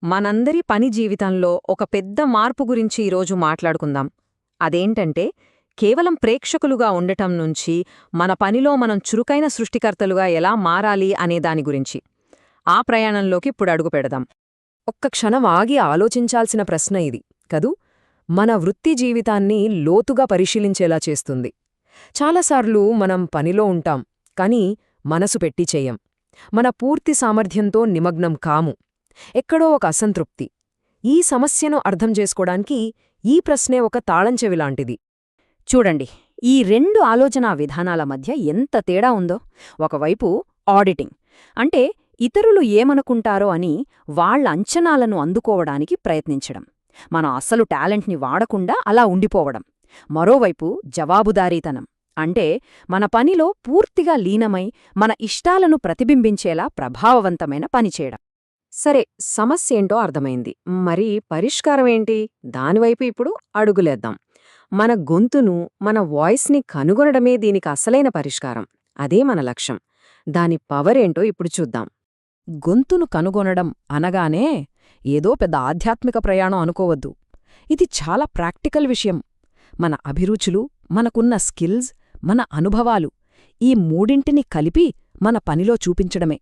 మనందరి పని జీవితంలో ఒక పెద్ద మార్పు గురించి ఈరోజు మాట్లాడుకుందాం. అదేంటంటే, కేవలం ప్రేక్షకులుగా ఉండటం నుంచి మన పనిలో మనం చురుకైన సృష్టికర్తలుగా ఎలా మారాలి అనే దాని గురించి. ఆ ప్రయాణంలోకి ఇప్పుడు అడుగు పెడదాం. ఒక్క క్షణం ఆగి ఆలోచించాల్సిన ప్రశ్న ఇది కదూ. మన వృత్తి జీవితాన్ని లోతుగా పరిశీలించేలా చేస్తుంది. చాలాసార్లు మనం పనిలో ఉంటాం, కానీ మనసు పెట్టి చెయ్యం. మన పూర్తి సామర్థ్యంతో నిమగ్నం కాము. ఎక్కడో ఒక అసంతృప్తి. ఈ సమస్యను అర్థం చేసుకోవడానికి ఈ ప్రశ్నే ఒక తాళంచెవిలాంటిది. చూడండి, ఈ రెండు ఆలోచనా విధానాల మధ్య ఎంత తేడా ఉందో. ఒకవైపు ఆడిటింగ్ అంటే ఇతరులు ఏమనుకుంటారో అని వాళ్ల అంచనాలను అందుకోవడానికి ప్రయత్నించడం, మన అసలు టాలెంట్ని వాడకుండా అలా ఉండిపోవడం. మరోవైపు జవాబుదారీతనం అంటే మన పనిలో పూర్తిగా లీనమై మన ఇష్టాలను ప్రతిబింబించేలా ప్రభావవంతమైన పనిచేయడం. సరే, సమస్యేంటో అర్థమైంది. మరి పరిష్కారమేంటి? దానివైపు ఇప్పుడు అడుగులేద్దాం. మన గొంతును, మన వాయిస్ని కనుగొనడమే దీనికి అసలైన పరిష్కారం. అదే మన లక్ష్యం. దాని పవరేంటో ఇప్పుడు చూద్దాం. గొంతును కనుగొనడం అనగానే ఏదో పెద్ద ఆధ్యాత్మిక ప్రయాణం అనుకోవద్దు. ఇది చాలా ప్రాక్టికల్ విషయం. మన అభిరుచులు, మనకున్న స్కిల్స్, మన అనుభవాలు, ఈ మూడింటిని కలిపి మన పనిలో చూపించడమే.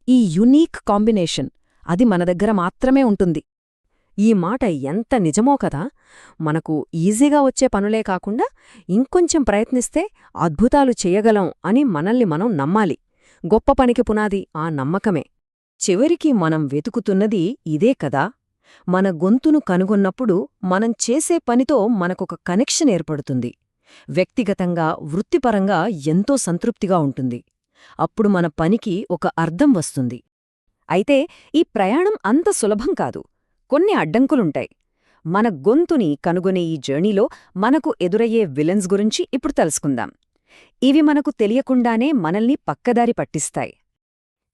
ఈ యునీక్ కాంబినేషన్ అది మన దగ్గర మాత్రమే ఉంటుంది. ఈ మాట ఎంత నిజమో కదా. మనకు ఈజీగా వచ్చే పనులే కాకుండా ఇంకొంచెం ప్రయత్నిస్తే అద్భుతాలు చెయ్యగలం అని మనల్ని మనం నమ్మాలి. గొప్ప పనికి పునాది ఆ నమ్మకమే. చివరికి మనం వెతుకుతున్నది ఇదే కదా. మన గొంతును కనుగొన్నప్పుడు మనం చేసే పనితో మనకొక కనెక్షన్ ఏర్పడుతుంది. వ్యక్తిగతంగా, వృత్తిపరంగా ఎంతో సంతృప్తిగా ఉంటుంది. అప్పుడు మన పనికి ఒక అర్థం వస్తుంది. అయితే ఈ ప్రయాణం అంత సులభం కాదు. కొన్ని అడ్డంకులుంటాయి. మన గొంతుని కనుగొనే ఈ జర్నీలో మనకు ఎదురయ్యే విలన్స్ గురించి ఇప్పుడు తెలుసుకుందాం. ఇవి మనకు తెలియకుండానే మనల్ని పక్కదారి పట్టిస్తాయి.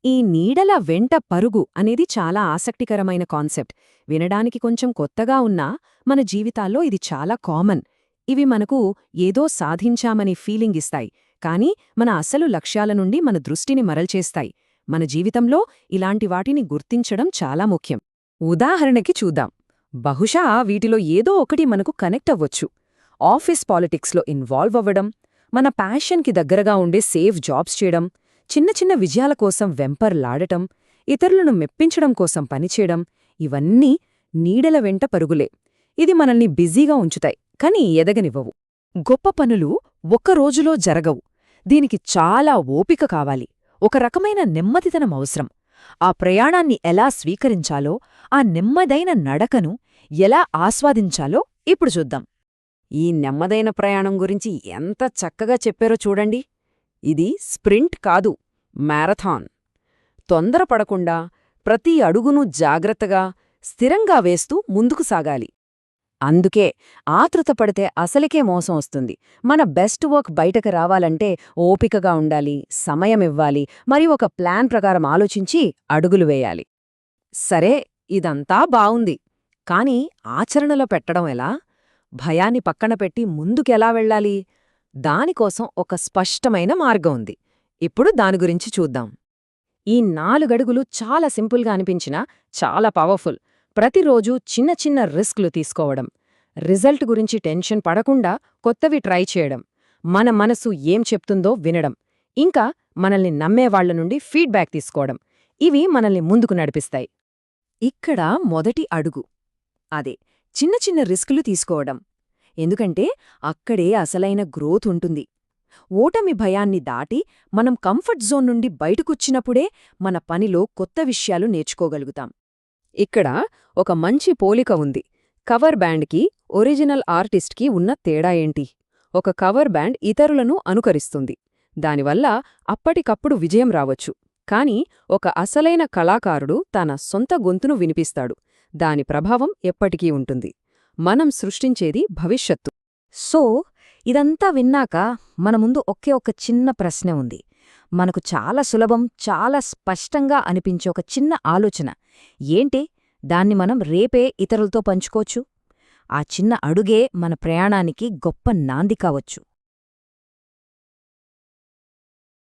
ఈ నీడల వెంట పరుగు అనేది చాలా ఆసక్తికరమైన కాన్సెప్ట్. వినడానికి కొంచెం కొత్తగా ఉన్నా మన జీవితాల్లో ఇది చాలా కామన్. ఇవి మనకు ఏదో సాధించామని ఫీలింగ్ ఇస్తాయి, కానీ మన అసలు లక్ష్యాల నుండి మన దృష్టిని మరల్చేస్తాయి. మన జీవితంలో ఇలాంటి వాటిని గుర్తించడం చాలా ముఖ్యం. ఉదాహరణకి చూద్దాం. బహుశా వీటిలో ఏదో ఒకటి మనకు కనెక్ట్ అవ్వచ్చు. ఆఫీస్ పాలిటిక్స్లో ఇన్వాల్వ్ అవ్వడం, మన ప్యాషన్కి దగ్గరగా ఉండే సేఫ్ జాబ్స్ చేయడం, చిన్న చిన్న విజయాల కోసం వెంపర్లాడటం, ఇతరులను మెప్పించడం కోసం పనిచేయడం, ఇవన్నీ నీడల వెంట పరుగులే. ఇది మనల్ని బిజీగా ఉంచుతాయి, కానీ ఎదగనివ్వవు. గొప్ప పనులు ఒక్క రోజులో జరగవు. దీనికి చాలా ఓపిక కావాలి. ఒక రకమైన నెమ్మదితనం అవసరం. ఆ ప్రయాణాన్ని ఎలా స్వీకరించాలో, ఆ నెమ్మదైన నడకను ఎలా ఆస్వాదించాలో ఇప్పుడు చూద్దాం. ఈ నెమ్మదైన ప్రయాణం గురించి ఎంత చక్కగా చెప్పారో చూడండి. ఇది స్ప్రింట్ కాదు, మ్యారథాన్. తొందరపడకుండా ప్రతి అడుగునూ జాగ్రత్తగా, స్థిరంగా వేస్తూ ముందుకు సాగాలి. అందుకే ఆతృతపడితే అసలికే మోసం వస్తుంది. మన బెస్ట్ వర్క్ బయటకు రావాలంటే ఓపికగా ఉండాలి, సమయమివ్వాలి, మరియు ఒక ప్లాన్ ప్రకారం ఆలోచించి అడుగులు వేయాలి. సరే, ఇదంతా బావుంది. కానీ ఆచరణలో పెట్టడం ఎలా? భయాన్ని పక్కన పెట్టి ముందుకెలా వెళ్ళాలి? దానికోసం ఒక స్పష్టమైన మార్గం ఉంది. ఇప్పుడు దాని గురించి చూద్దాం. ఈ 4 అడుగులు చాలా సింపుల్గా అనిపించినా చాలా పవర్ఫుల్. ప్రతిరోజూ చిన్న చిన్న రిస్క్లు తీసుకోవడం, రిజల్ట్ గురించి టెన్షన్ పడకుండా కొత్తవి ట్రై చేయడం, మన మనసు ఏం చెప్తుందో వినడం, ఇంకా మనల్ని నమ్మేవాళ్ల నుండి ఫీడ్బ్యాక్ తీసుకోవడం, ఇవి మనల్ని ముందుకు నడిపిస్తాయి. ఇక్కడ మొదటి అడుగు అదే చిన్న చిన్న రిస్కులు తీసుకోవడం. ఎందుకంటే అక్కడే అసలైన గ్రోత్ ఉంటుంది. ఓటమి భయాన్ని దాటి మనం కంఫర్ట్ జోన్ నుండి బయటకొచ్చినప్పుడే మన పనిలో కొత్త విషయాలు నేర్చుకోగలుగుతాం. ఇక్కడ ఒక మంచి పోలిక ఉంది. కవర్ బ్యాండ్కి, ఒరిజినల్ ఆర్టిస్ట్కి ఉన్న తేడా ఏంటి? ఒక కవర్ బ్యాండ్ ఇతరులను అనుకరిస్తుంది. దానివల్ల అప్పటికప్పుడు విజయం రావచ్చు. కాని ఒక అసలైన కళాకారుడు తన సొంత గొంతును వినిపిస్తాడు. దాని ప్రభావం ఎప్పటికీ ఉంటుంది. మనం సృష్టించేది భవిష్యత్తు. సో ఇదంతా విన్నాక మన ముందు ఒకే ఒక చిన్న ప్రశ్న ఉంది. మనకు చాలా సులభం, చాలా స్పష్టంగా అనిపించే ఒక చిన్న ఆలోచన ఏంటి? దాన్ని మనం రేపే ఇతరులతో పంచుకోవచ్చు. ఆ చిన్న అడుగే మన ప్రయాణానికి గొప్ప నాంది కావచ్చు.